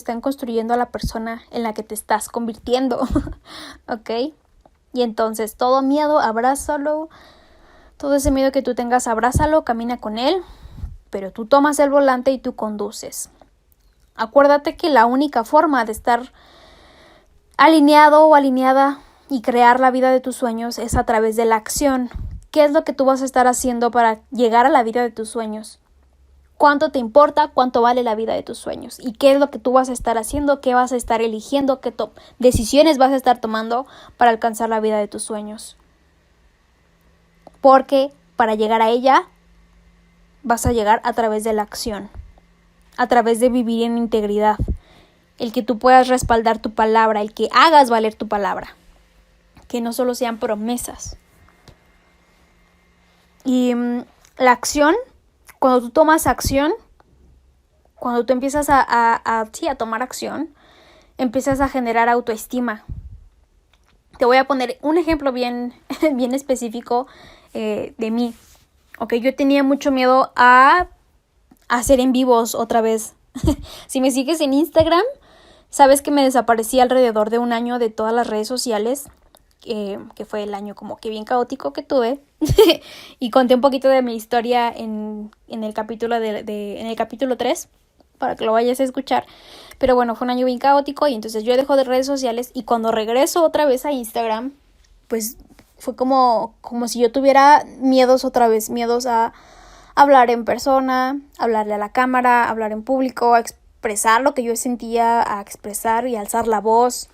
a la persona en la que te estás convirtiendo. ¿Ok? Y entonces todo miedo, abrázalo. Todo ese miedo que tú tengas, abrázalo, camina con él. Pero tú tomas el volante y tú conduces. Acuérdate que la única forma de estar alineado o alineada y crear la vida de tus sueños es a través de la acción. ¿Qué es lo que tú vas a estar haciendo para llegar a la vida de tus sueños? ¿Cuánto te importa? ¿Cuánto vale la vida de tus sueños? ¿Y qué es lo que tú vas a estar haciendo? ¿Qué vas a estar eligiendo? ¿Qué decisiones vas a estar tomando para alcanzar la vida de tus sueños? Porque para llegar a ella vas a llegar a través de la acción, a través de vivir en integridad, el que tú puedas respaldar tu palabra, el que hagas valer tu palabra, que no solo sean promesas. Y la acción, cuando tú tomas acción, cuando tú empiezas a tomar acción, empiezas a generar autoestima. Te voy a poner un ejemplo bien específico de mí. Okay, yo tenía mucho miedo a hacer en vivos otra vez. Si me sigues en Instagram, sabes que me desaparecí alrededor de un año de todas las redes sociales, que fue el año como que bien caótico que tuve. Y conté un poquito de mi historia en el capítulo en el capítulo 3, para que lo vayas a escuchar. Pero bueno, fue un año bien caótico y entonces yo dejo de redes sociales y cuando regreso otra vez a Instagram, pues fue como si yo tuviera miedos otra vez, miedos a hablar en persona, hablarle a la cámara, hablar en público, a expresar lo que yo sentía, a expresar y alzar la voz,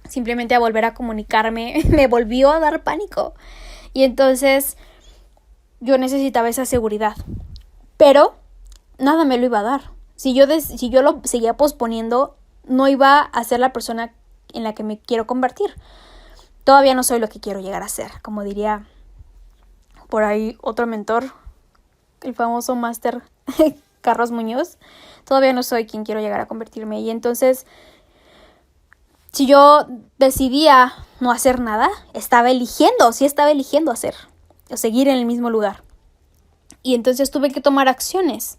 simplemente a volver a comunicarme. Me volvió a dar pánico. Y entonces yo necesitaba esa seguridad. Pero nada me lo iba a dar. Si yo lo seguía posponiendo, no iba a ser la persona en la que me quiero convertir. Todavía no soy lo que quiero llegar a ser, como diría por ahí otro mentor, el famoso máster Carlos Muñoz. Todavía no soy quien quiero llegar a convertirme. Y entonces, si yo decidía no hacer nada, estaba eligiendo hacer o seguir en el mismo lugar. Y entonces tuve que tomar acciones,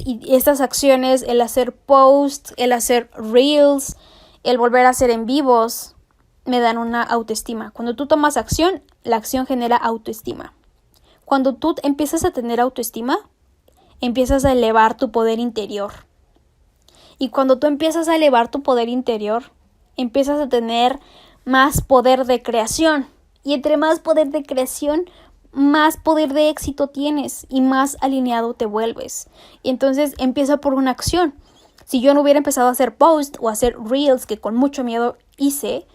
y estas acciones, el hacer posts, el hacer reels, el volver a hacer en vivos, me dan una autoestima. Cuando tú tomas acción, la acción genera autoestima. Cuando tú empiezas a tener autoestima, empiezas a elevar tu poder interior. Y cuando tú empiezas a elevar tu poder interior, empiezas a tener más poder de creación. Y entre más poder de creación, más poder de éxito tienes y más alineado te vuelves. Y entonces empieza por una acción. Si yo no hubiera empezado a hacer posts o a hacer reels, que con mucho miedo hice,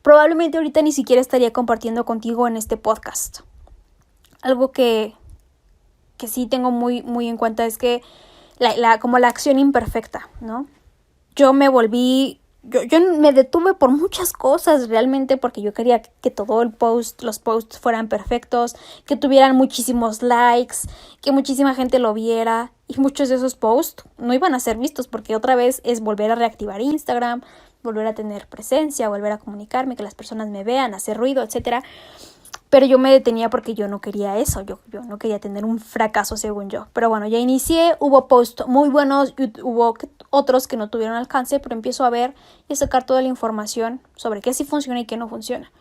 probablemente ahorita ni siquiera estaría compartiendo contigo en este podcast. Algo que sí tengo muy, muy en cuenta es que como la acción imperfecta, ¿no? Yo me detuve por muchas cosas realmente, porque yo quería que los posts fueran perfectos, que tuvieran muchísimos likes, que muchísima gente lo viera, y muchos de esos posts no iban a ser vistos porque otra vez es volver a reactivar Instagram, volver a tener presencia, volver a comunicarme, que las personas me vean, hacer ruido, etcétera. Pero yo me detenía porque yo no quería eso, yo no quería tener un fracaso según yo. Pero bueno, ya inicié, hubo posts muy buenos, hubo otros que no tuvieron alcance, pero empiezo a ver y a sacar toda la información sobre qué sí funciona y qué no funciona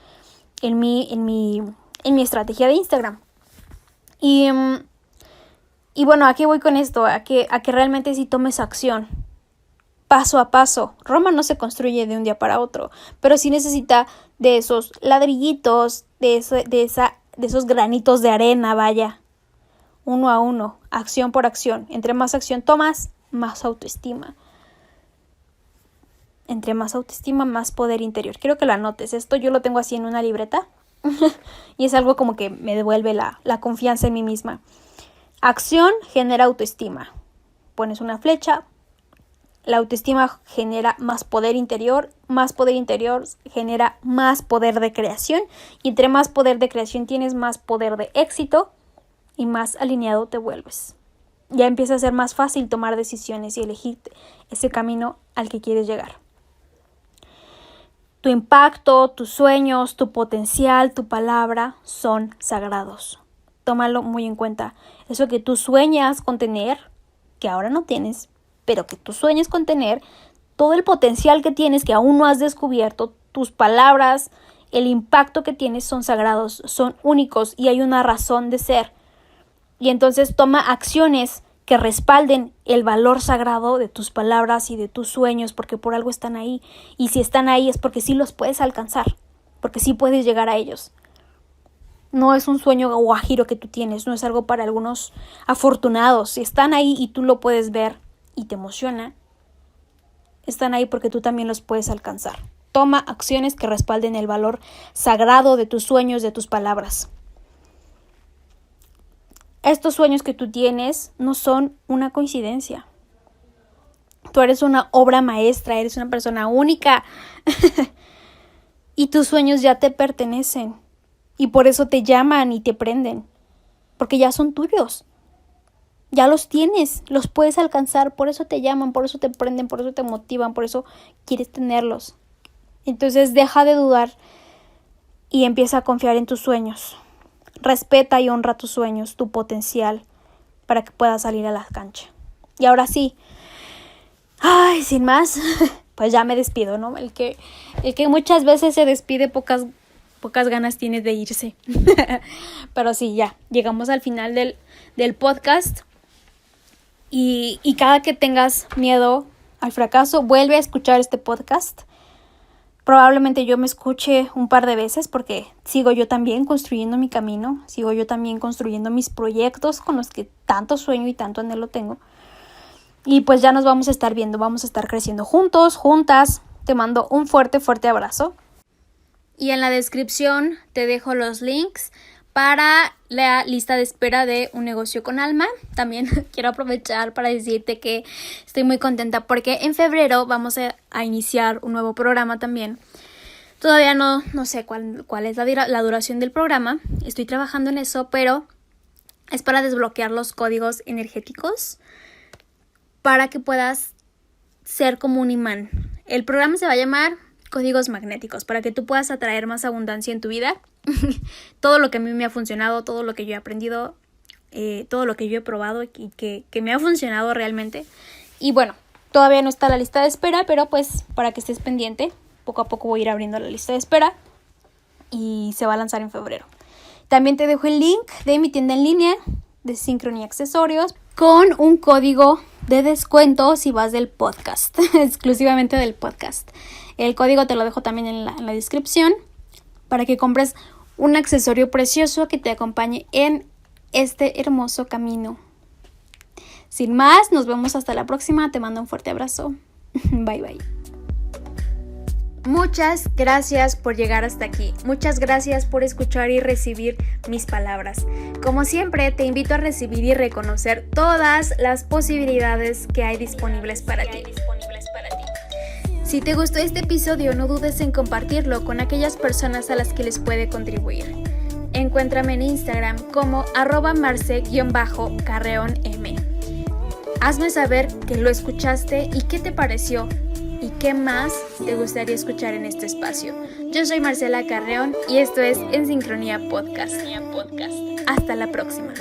en mi estrategia de Instagram. Y bueno, ¿a qué voy con esto? A que realmente sí tomes acción, paso a paso. Roma no se construye de un día para otro, pero sí necesita de esos ladrillitos, de esos granitos de arena, vaya, uno a uno, acción por acción. Entre más acción tomas, más autoestima. Entre más autoestima, más poder interior. Quiero que lo anotes. Esto yo lo tengo así en una libreta y es algo como que me devuelve la confianza en mí misma. Acción genera autoestima. Pones una flecha. La autoestima genera más poder interior genera más poder de creación, y entre más poder de creación tienes, más poder de éxito y más alineado te vuelves. Ya empieza a ser más fácil tomar decisiones y elegir ese camino al que quieres llegar. Tu impacto, tus sueños, tu potencial, tu palabra son sagrados. Tómalo muy en cuenta. Eso que tú sueñas con tener, que ahora no tienes, pero que tú sueñes con tener, todo el potencial que tienes que aún no has descubierto, tus palabras, el impacto que tienes son sagrados, son únicos y hay una razón de ser. Y entonces toma acciones que respalden el valor sagrado de tus palabras y de tus sueños, porque por algo están ahí. Y si están ahí es porque sí los puedes alcanzar, porque sí puedes llegar a ellos. No es un sueño guajiro que tú tienes, no es algo para algunos afortunados. Si están ahí y tú lo puedes ver y te emociona, están ahí porque tú también los puedes alcanzar. Toma acciones que respalden el valor sagrado de tus sueños, de tus palabras. Estos sueños que tú tienes no son una coincidencia. Tú eres una obra maestra, eres una persona única. Y tus sueños ya te pertenecen. Y por eso te llaman y te prenden. Porque ya son tuyos. Ya los tienes, los puedes alcanzar. Por eso te llaman, por eso te prenden, por eso te motivan, por eso quieres tenerlos. Entonces deja de dudar y empieza a confiar en tus sueños. Respeta y honra tus sueños, tu potencial, para que puedas salir a la cancha. Y ahora sí, sin más, pues ya me despido, ¿no? El que muchas veces se despide, pocas ganas tiene de irse. Pero sí, ya, llegamos al final del podcast. Y cada que tengas miedo al fracaso, vuelve a escuchar este podcast. Probablemente yo me escuche un par de veces porque sigo yo también construyendo mi camino, sigo yo también construyendo mis proyectos con los que tanto sueño y tanto anhelo tengo. Y pues ya nos vamos a estar viendo, vamos a estar creciendo juntos, juntas. Te mando un fuerte, fuerte abrazo. Y en la descripción te dejo los links para la lista de espera de Un Negocio con Alma. También quiero aprovechar para decirte que estoy muy contenta porque en febrero vamos a iniciar un nuevo programa también. Todavía no sé cuál es la duración del programa. Estoy trabajando en eso, pero es para desbloquear los códigos energéticos para que puedas ser como un imán. El programa se va a llamar Códigos Magnéticos, para que tú puedas atraer más abundancia en tu vida. Todo lo que a mí me ha funcionado, todo lo que yo he aprendido, todo lo que yo he probado y que me ha funcionado realmente. Y bueno, todavía no está la lista de espera, pero pues para que estés pendiente, poco a poco voy a ir abriendo la lista de espera y se va a lanzar en febrero. También te dejo el link de mi tienda en línea de Sincronía Accesorios con un código de descuento si vas del podcast, exclusivamente del podcast. El código te lo dejo también en la descripción para que compres un accesorio precioso que te acompañe en este hermoso camino. Sin más, nos vemos hasta la próxima. Te mando un fuerte abrazo. Bye bye. Muchas gracias por llegar hasta aquí. Muchas gracias por escuchar y recibir mis palabras. Como siempre, te invito a recibir y reconocer todas las posibilidades que hay disponibles para ti. Si te gustó este episodio, no dudes en compartirlo con aquellas personas a las que les puede contribuir. Encuéntrame en Instagram como @marce_carreonm. Hazme saber que lo escuchaste y qué te pareció y qué más te gustaría escuchar en este espacio. Yo soy Marcela Carreón y esto es En Sincronía Podcast. Hasta la próxima.